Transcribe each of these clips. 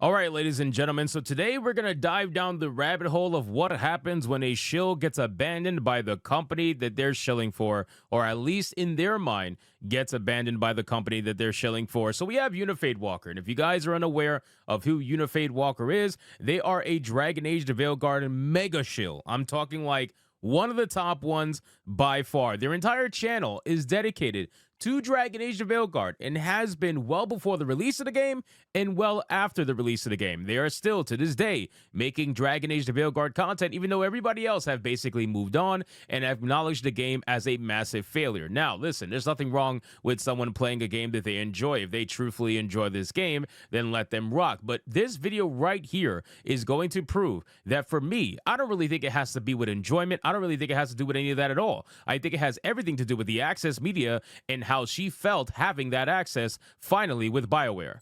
All right, ladies and gentlemen, so today we're going to dive down the rabbit hole of what happens when a shill gets abandoned by the company that they're shilling for, or at least in their mind, gets abandoned by the company that they're shilling for. So we have Unifadewalker, and if you guys are unaware of who Unifadewalker is, they are a Dragon Age to Veilguard mega shill. I'm talking like one of the top ones by far. Their entire channel is dedicated to Dragon Age to Veilguard and has been well before the release of the game and well after the release of the game. They are still, to this day, making Dragon Age to Veilguard content, even though everybody else have basically moved on and have acknowledged the game as a massive failure. Now, listen, there's nothing wrong with someone playing a game that they enjoy. If they truthfully enjoy this game, then let them rock. But this video right here is going to prove that for me, I don't really think it has to be with enjoyment. I don't really think it has to do with any of that at all. I think it has everything to do with the access media and how she felt having that access finally with Bioware.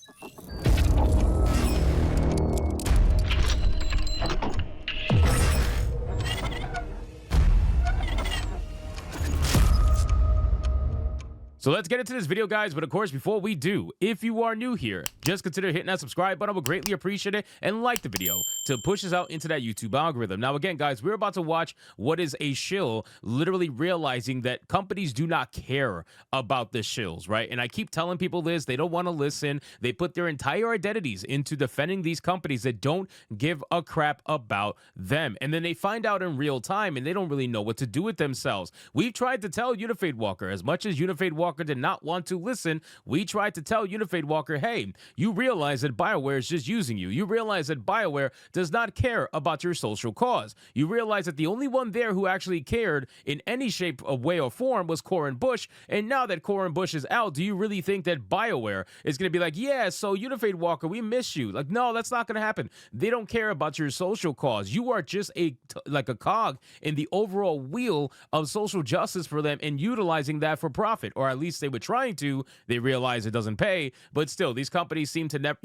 So let's get into this video, guys. But of course, before we do, if you are new here, just consider hitting that subscribe button. I would greatly appreciate it, and like the video to push us out into that YouTube algorithm. Now, again, guys, we're about to watch what is a shill literally realizing that companies do not care about the shills, right? And I keep telling people this, they don't want to listen. They put their entire identities into defending these companies that don't give a crap about them. And then they find out in real time, and they don't really know what to do with themselves. We've tried to tell Unifadewalker, as much as Unifadewalker did not want to listen, we tried to tell Unifadewalker, hey, you realize that Bioware is just using you. You realize that Bioware does not care about your social cause. You realize that the only one there who actually cared in any shape of way or form was Corin Bush, and now that Corin Bush is out, do you really think that Bioware is going to be like, yeah, so Unifadewalker, we miss you? Like, no, that's not going to happen. They don't care about your social cause. You are just like a cog in the overall wheel of social justice for them and utilizing that for profit, or at least they were trying to. They realize it doesn't pay, but still, these companies seem to never,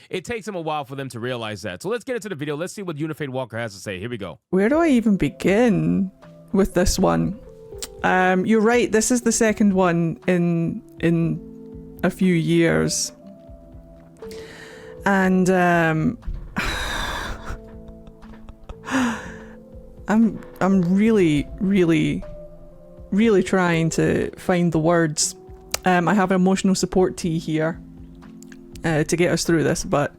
it takes them a while for them to realize that. So let's get into the video. Let's see what Unifadewalker has to say. Here we go. Where do I even begin with this one? You're right, this is the second one in a few years. And I'm really trying to find the words. I have an emotional support tea here to get us through this, but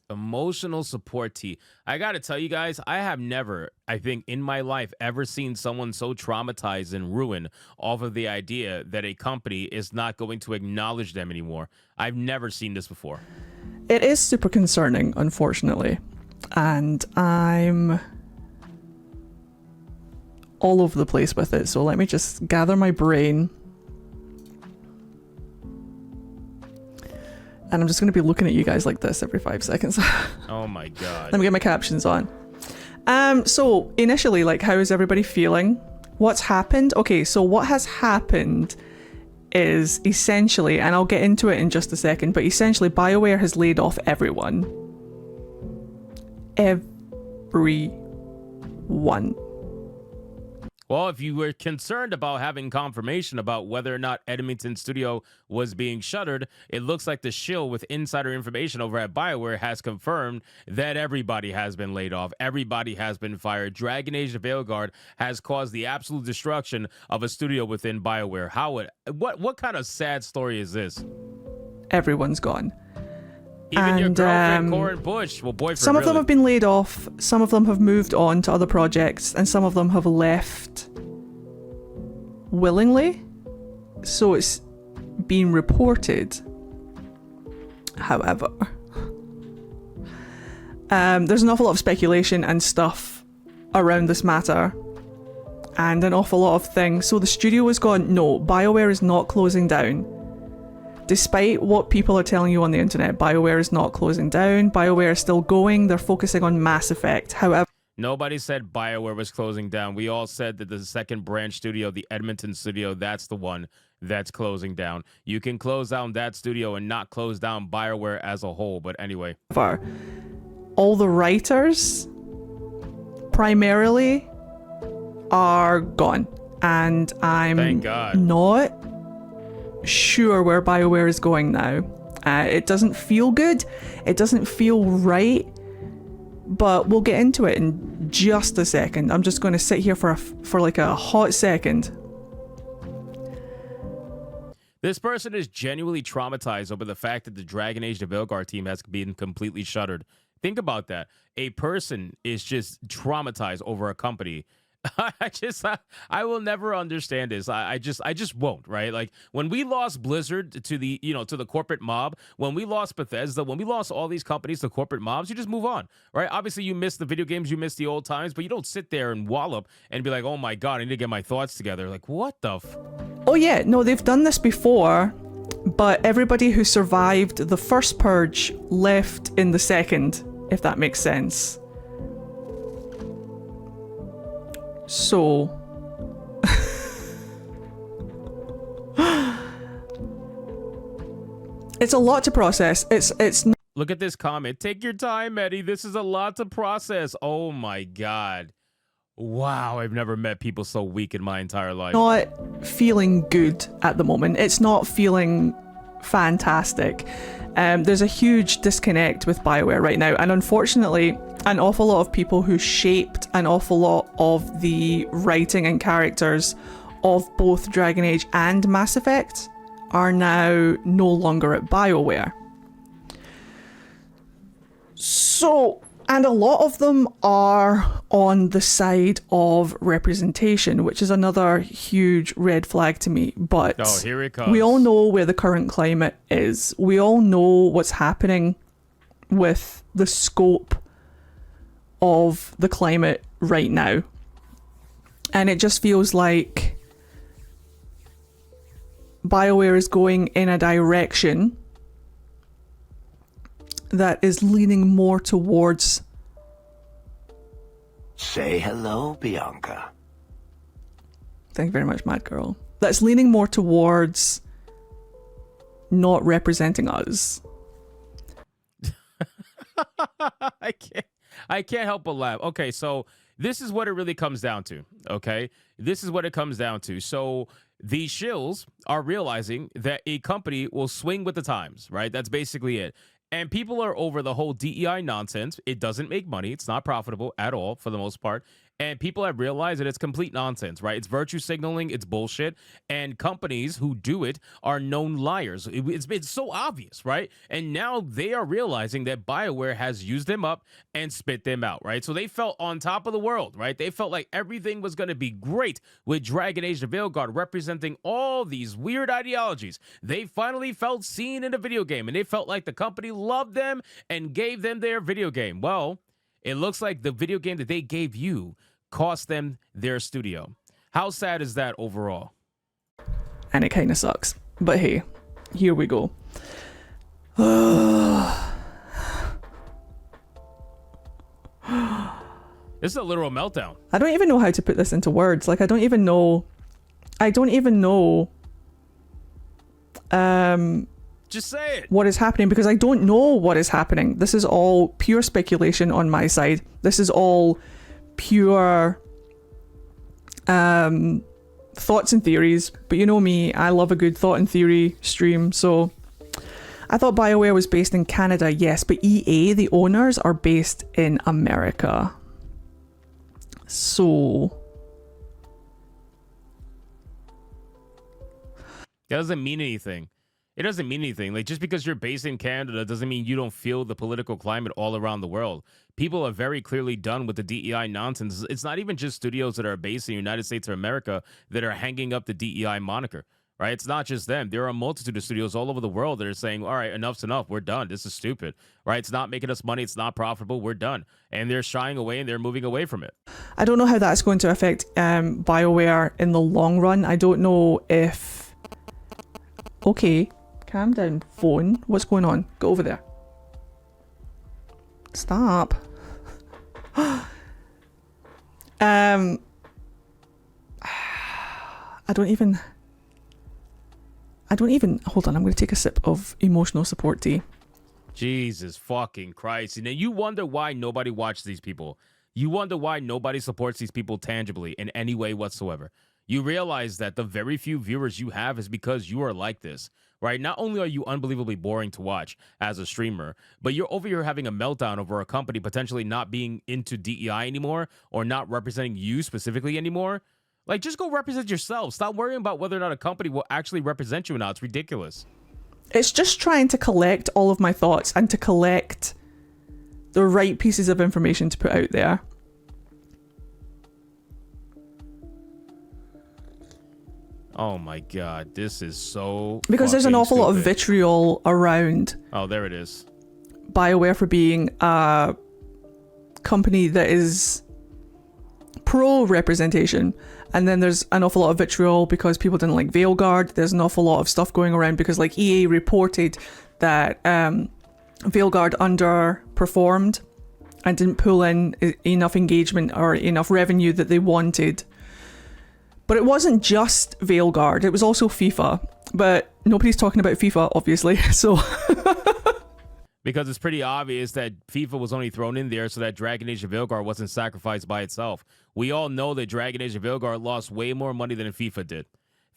emotional support tea. I gotta tell you guys, I have never, I think in my life, ever seen someone so traumatized and ruined off of the idea that a company is not going to acknowledge them anymore. I've never seen this before. It is super concerning, unfortunately, and I'm all over the place with it, so let me just gather my brain. And I'm just going to be looking at you guys like this every 5 seconds. Oh my god. Let me get my captions on. So initially, like, how is everybody feeling? What's happened? Okay, so what has happened is essentially, and I'll get into it in just a second, but essentially Bioware has laid off everyone. Everyone. Well, if you were concerned about having confirmation about whether or not Edmonton Studio was being shuttered, it looks like the shill with insider information over at Bioware has confirmed that everybody has been laid off. Everybody has been fired. Dragon Age to Veilguard has caused the absolute destruction of a studio within Bioware. What kind of sad story is this? Everyone's gone. Even your girlfriend, Corin Bush, well, boyfriend. Some of them have been laid off, some of them have moved on to other projects, and some of them have left willingly. So it's been reported. However, there's an awful lot of speculation and stuff around this matter, and an awful lot of things. So the studio is gone. No, Bioware is not closing down. Despite what people are telling you on the internet, Bioware is not closing down. Bioware is still going. They're focusing on Mass Effect. However, nobody said Bioware was closing down. We all said that the second branch studio, the Edmonton studio, that's the one that's closing down. You can close down that studio and not close down Bioware as a whole. But anyway, all the writers primarily are gone, and I'm thank God. not sure where Bioware is going now. It doesn't feel good. It doesn't feel right. But we'll get into it in just a second. I'm just going to sit here for like a hot second. This person is genuinely traumatized over the fact that the Dragon Age the Veilguard team has been completely shuttered. Think about that. A person is just traumatized over a company. I will never understand this. I just won't, right? Like when we lost Blizzard to the, to the corporate mob, when we lost Bethesda, when we lost all these companies to corporate mobs, you just move on, right? Obviously you miss the video games, you miss the old times, but you don't sit there and wallop and be like, oh my God, I need to get my thoughts together. Like what the Oh yeah, no, they've done this before, but everybody who survived the first purge left in the second, if that makes sense. So it's a lot to process. It's Look at this comment. Take your time, Eddie. This is a lot to process. Oh my God. Wow, I've never met people so weak in my entire life. Not feeling good at the moment. It's not feeling fantastic. There's a huge disconnect with Bioware right now, and unfortunately an awful lot of people who shaped an awful lot of the writing and characters of both Dragon Age and Mass Effect are now no longer at Bioware. So, and a lot of them are on the side of representation, which is another huge red flag to me. But oh, here it comes. We all know where the current climate is. We all know what's happening with the scope of the climate right now. And it just feels like Bioware is going in a direction that is leaning more towards... Say hello, Bianca. Thank you very much, Mad Girl. That's leaning more towards not representing us. I can't help but laugh. Okay, so this is what it really comes down to, okay? This is what it comes down to. So the shills are realizing that a company will swing with the times, right? That's basically it. And people are over the whole DEI nonsense. It doesn't make money. It's not profitable at all for the most part. And people have realized that it's complete nonsense, right? It's virtue signaling. It's bullshit. And companies who do it are known liars. It's so obvious, right? And now they are realizing that Bioware has used them up and spit them out, right? So they felt on top of the world, right? They felt like everything was going to be great with Dragon Age the Veilguard representing all these weird ideologies. They finally felt seen in a video game, and they felt like the company loved them and gave them their video game. Well, it looks like the video game that they gave you cost them their studio. How sad is that overall? And it kind of sucks. But hey, here we go. This is a literal meltdown. I don't even know how to put this into words. Like, I don't even know. Just say it. What is happening, because I don't know what is happening. This is all pure speculation on my side. This is all pure thoughts and theories. But you know me, I love a good thought and theory stream. So I thought Bioware was based in Canada, yes, but EA, the owners, are based in America. So that doesn't mean anything. It doesn't mean anything. Like, just because you're based in Canada doesn't mean you don't feel the political climate all around the world. People are very clearly done with the DEI nonsense. It's not even just studios that are based in the United States of America that are hanging up the DEI moniker, right? It's not just them. There are a multitude of studios all over the world that are saying, all right, enough's enough. We're done. This is stupid, right? It's not making us money. It's not profitable. We're done. And they're shying away and they're moving away from it. I don't know how that's going to affect Bioware in the long run. I don't know if... Okay. Calm down, phone. What's going on? Go over there. Stop. I don't even... Hold on, I'm going to take a sip of emotional support tea. Jesus fucking Christ. And then you wonder why nobody watches these people. You wonder why nobody supports these people tangibly in any way whatsoever. You realize that the very few viewers you have is because you are like this. right? Not only are you unbelievably boring to watch as a streamer, but you're over here having a meltdown over a company potentially not being into DEI anymore or not representing you specifically anymore. Like, just go represent yourself. Stop worrying about whether or not a company will actually represent you or not. It's ridiculous. It's just trying to collect all of my thoughts and to collect the right pieces of information to put out there. Oh my God, this is so because there's an awful lot of stupid. vitriol around Oh, there it is. Bioware for being a company that is pro-representation. And then there's an awful lot of vitriol because people didn't like Veilguard. There's an awful lot of stuff going around because like EA reported that Veilguard underperformed and didn't pull in enough engagement or enough revenue that they wanted. But it wasn't just Veilguard, it was also FIFA. But nobody's talking about FIFA, obviously, so... Because it's pretty obvious that FIFA was only thrown in there so that Dragon Age of Veilguard wasn't sacrificed by itself. We all know that Dragon Age of Veilguard lost way more money than FIFA did.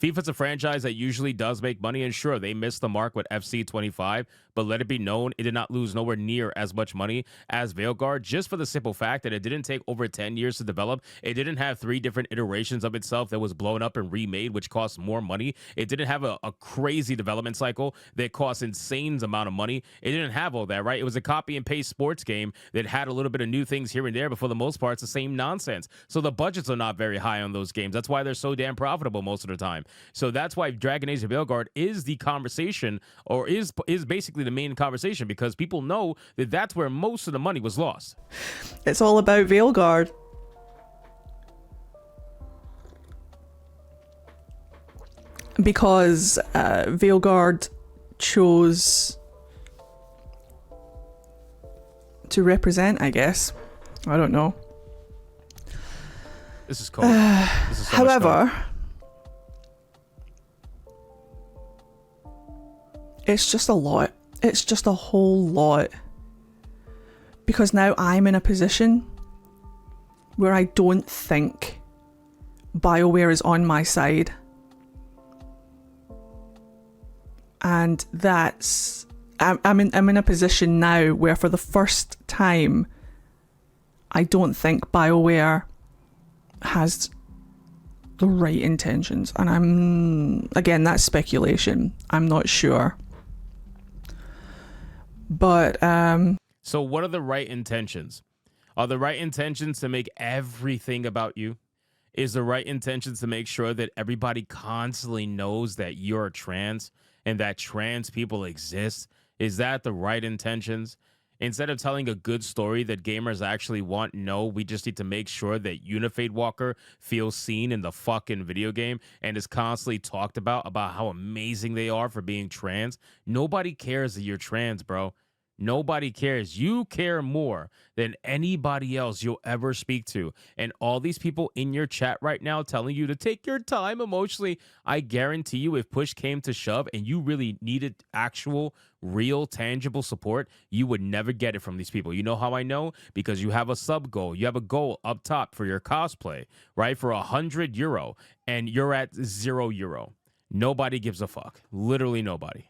FIFA's a franchise that usually does make money, and sure, they missed the mark with FC 25, but let it be known, it did not lose nowhere near as much money as Veilguard, just for the simple fact that it didn't take over 10 years to develop. It didn't have 3 different iterations of itself that was blown up and remade, which cost more money. It didn't have a crazy development cycle that cost insane amount of money. It didn't have all that, right? It was a copy and paste sports game that had a little bit of new things here and there, but for the most part, it's the same nonsense. So the budgets are not very high on those games. That's why they're so damn profitable most of the time. So that's why Dragon Age of Veilguard is the conversation, or is basically the main conversation, because people know that that's where most of the money was lost. It's all about Veilguard. Because Veilguard chose to represent, I guess. I don't know. This is cold. This is so However, it's just a lot. It's just a whole lot. Because now I'm in a position where I don't think Bioware is on my side. And that's... I'm in a position now where for the first time, I don't think Bioware has the right intentions. And again, that's speculation. I'm not sure. But so what are the right intentions? Are the right intentions to make everything about you? Is the right intentions to make sure that everybody constantly knows that you're trans and that trans people exist? Is that the right intentions? Instead of telling a good story that gamers actually want, no, we just need to make sure that Unifadewalker feels seen in the fucking video game and is constantly talked about how amazing they are for being trans. Nobody cares that you're trans, bro. Nobody cares. You care more than anybody else you'll ever speak to. And all these people in your chat right now telling you to take your time emotionally, I guarantee you if push came to shove and you really needed actual, real, tangible support, you would never get it from these people. You know how I know? Because you have a sub goal. You have a goal up top for your cosplay, right? For €100, and you're at €0. Nobody gives a fuck. Literally nobody.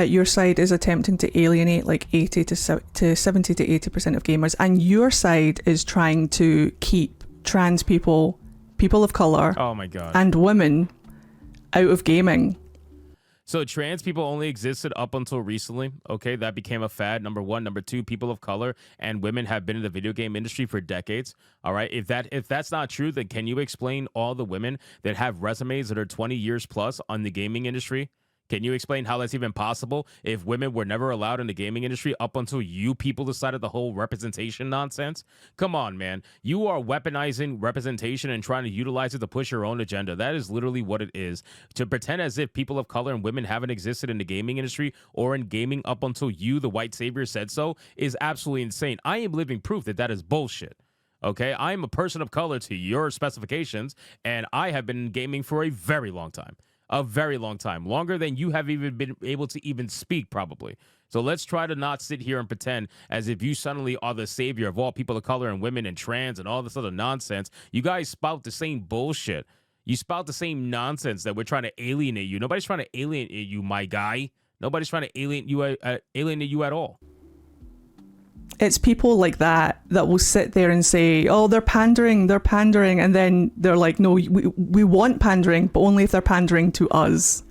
Your side is attempting to alienate like 70 to 80% of gamers, and your side is trying to keep trans people, people of color, oh my god, and women out of gaming. So trans people only existed up until recently. Okay, that became a fad. Number one. Number two, people of color and women have been in the video game industry for decades. All right, if that's not true, then can you explain all the women that have resumes that are 20 years plus on the gaming industry? Can you explain how that's even possible if women were never allowed in the gaming industry up until you people decided the whole representation nonsense? Come on, man. You are weaponizing representation and trying to utilize it to push your own agenda. That is literally what it is. To pretend as if people of color and women haven't existed in the gaming industry or in gaming up until you, the white savior, said so is absolutely insane. I am living proof that that is bullshit. Okay? I am a person of color to your specifications, and I have been in gaming for a very long time. A very long time, longer than you have even been able to even speak, probably. So let's try to not sit here and pretend as if you suddenly are the savior of all people of color and women and trans and all this other nonsense. You guys spout the same bullshit. You spout the same nonsense that we're trying to alienate you. Nobody's trying to alienate you, my guy. Nobody's trying to alienate you at all. It's people like that that will sit there and say, oh, they're pandering, and then they're like, no, we want pandering, but only if they're pandering to us.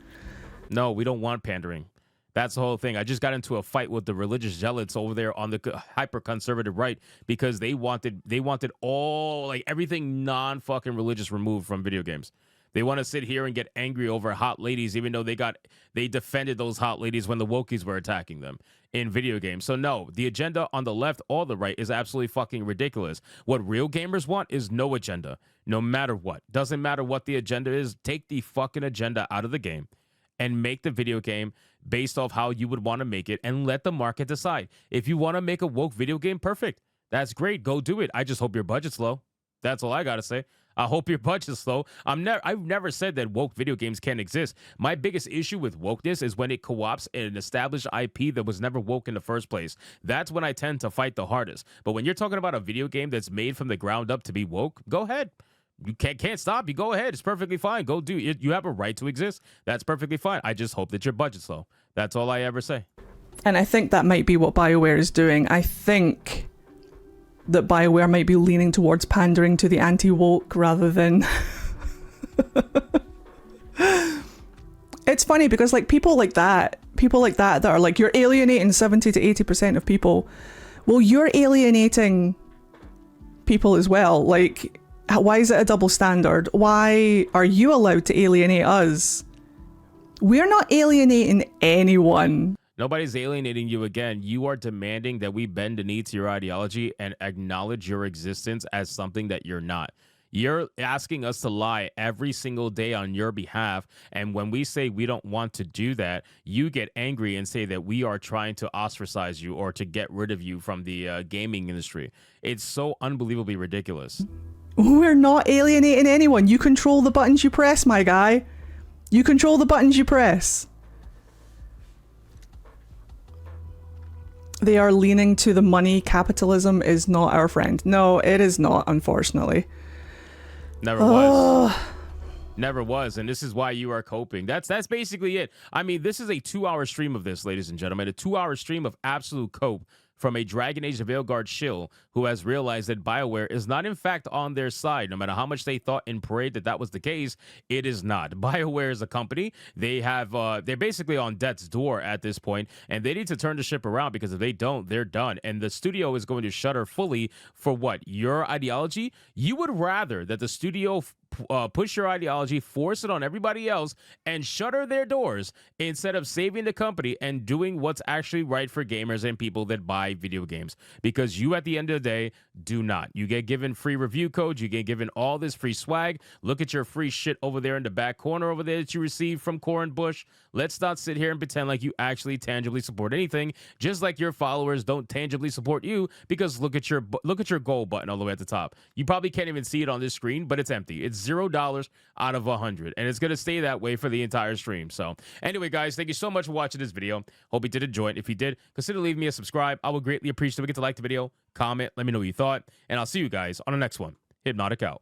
No, we don't want pandering. That's the whole thing. I just got into a fight with the religious zealots over there on the hyper-conservative right because they wanted all, like, everything non-fucking religious removed from video games. They want to sit here and get angry over hot ladies, even though they defended those hot ladies when the wokies were attacking them in video games. So no, the agenda on the left or the right is absolutely fucking ridiculous. What real gamers want is no agenda, no matter what. Doesn't matter what the agenda is. Take the fucking agenda out of the game and make the video game based off how you would want to make it and let the market decide. If you want to make a woke video game, perfect. That's great. Go do it. I just hope your budget's low. That's all I got to say. I hope your budget's low. I've never said that woke video games can't exist. My biggest issue with wokeness is when it co-ops an established IP that was never woke in the first place. That's when I tend to fight the hardest. But when you're talking about a video game that's made from the ground up to be woke, go ahead. You can't stop you. Go ahead. It's perfectly fine. Go do it. You have a right to exist. That's perfectly fine. I just hope that your budget's low. That's all I ever say. And I think that might be what Bioware is doing. I think that Bioware might be leaning towards pandering to the anti-woke rather than... It's funny because like people like that that are like, you're alienating 70 to 80% of people. Well, you're alienating people as well. Like, why is it a double standard? Why are you allowed to alienate us? We're not alienating anyone. Nobody's alienating you again. You are demanding that we bend the knee to your ideology and acknowledge your existence as something that you're not. You're asking us to lie every single day on your behalf. And when we say we don't want to do that, you get angry and say that we are trying to ostracize you or to get rid of you from the gaming industry. It's so unbelievably ridiculous. We're not alienating anyone. You control the buttons you press, my guy. You control the buttons you press. They are leaning to the money. Capitalism is not our friend. No, it is not, unfortunately. Never was. Never was. And this is why you are coping. That's basically it. I mean, this is a 2-hour stream of this, ladies and gentlemen. A 2-hour stream of absolute cope from a Dragon Age Veilguard Shill who has realized that Bioware is not in fact on their side. No matter how much they thought in parade that was the case, it is not. Bioware is a company. They have they're basically on death's door at this point, and they need to turn the ship around, because if they don't, they're done. And the studio is going to shutter fully for what? Your ideology? You would rather that the studio push your ideology, force it on everybody else, and shutter their doors instead of saving the company and doing what's actually right for gamers and people that buy video games. Because you, at the end of the day, do not. You get given free review codes. You get given all this free swag. Look at your free shit over there in the back corner over there that you received from Corin Bush. Let's not sit here and pretend like you actually tangibly support anything, just like your followers don't tangibly support you, because look at your goal button all the way at the top. You probably can't even see it on this screen, but it's empty. It's $0 out of 100, and it's going to stay that way for the entire stream. So anyway, guys, thank you so much for watching this video. Hope you did enjoy it. If you did, consider leaving me a subscribe. I would greatly appreciate it. We get to like the video, comment, let me know what you thought, and I'll see you guys on the next one. Hypnotic out.